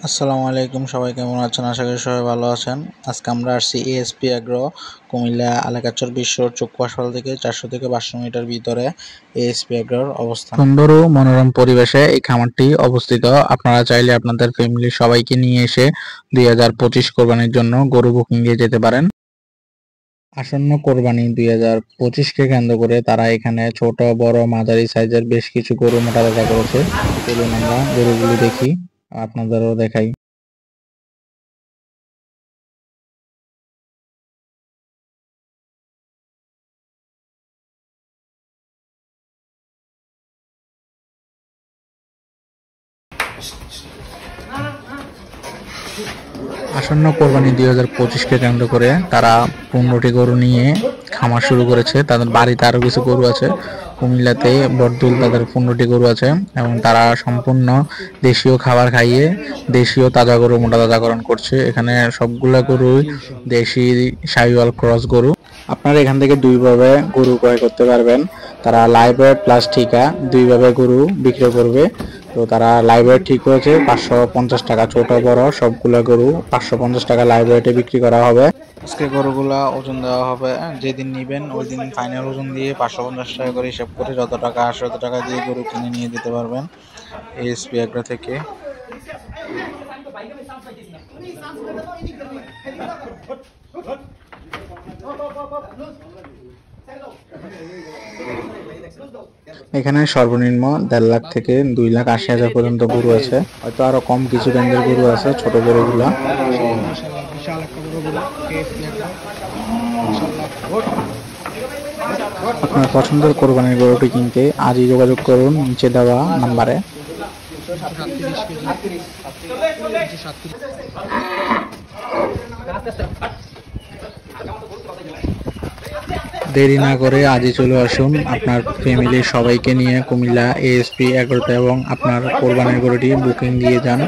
আসসালামু আলাইকুম, সবাই কেমন আছেন? আশা করি সবাই ভালো আছেন। আজকে আমরা আসছি এএসপি এগ্রো কুমিল্লা এলাকাচর বিশ্ব চক্ষু হাসপাতাল থেকে 400 থেকে 500 মিটার ভিতরে এএসপি এগ্রোর অবস্থান। সুন্দর ও মনোরম পরিবেশে এই খামারটি অবস্থিত। আপনারা চাইলে আপনাদের ফ্যামিলির সবাইকে নিয়ে এসে 2025 কোরবানির জন্য গরু বুকিং দিয়ে যেতে পারেন। আসন্ন কোরবানি 2025কে কেন্দ্র করে তারা এখানে ছোট বড় মাঝারি সাইজের বেশ কিছু গরু মোটা তাজা করেছে। চলুন আমরা গরুগুলো দেখি, আপনাদেরও দেখাই। আসন্ন কোরবানি 2025কে কেন্দ্র করে তারা 15টি গরু নিয়ে খামার শুরু করেছে। তাদের বাড়িতে আরো কিছু গরু আছে। কুমিল্লাতে বর্দুল তাদের 15টি গরু আছে এবং তারা সম্পূর্ণ দেশীয় খাবার খাইয়ে দেশীয় তাজা গরু মোটা তাজাকরণ করছে। এখানে সবগুলা গরুই দেশি শাহিওয়াল ক্রস গরু। আপনারা এখান থেকে দুইভাবে গরু ক্রয় করতে পারবেন। তারা লাইভ ওয়েট প্লাস ঠিকা দুইভাবে গরু বিক্রি করবে। তো তারা লাইভ ওয়েট ঠিক হয়েছে 550 টাকা, ছোট বড় সবগুলা গরু 550 টাকা লাইভ ওয়েটে বিক্রি করা হবে। আজকে গরুগুলা ওজন দেওয়া হবে, যেদিন নিবেন ওই দিন ফাইনাল ওজন দিয়ে 550 টাকা করে হিসাব করে যত টাকা আসে তত টাকা দিয়ে গরু কিনে নিয়ে যেতে পারবেন এএসপি এগ্রো থেকে। এখানে সর্বনিম্ন 1.5 লাখ থেকে 2,80,000 পর্যন্ত গরু আছে। হয়তো আরো কম কিছু রেঞ্জের গরু আছে, ছোট গরুগুলা। আপনার পছন্দের কোরবানির গরুটি কিনতে আজই যোগাযোগ করুন নিচে দেওয়া নাম্বারে। দেরি না করে আজই চলে আসুন আপনার ফ্যামিলির সবাইকে নিয়ে কুমিল্লা এএসপি এগ্রোতে এবং আপনার কোরবানির গরুটি বুকিং দিয়ে যান।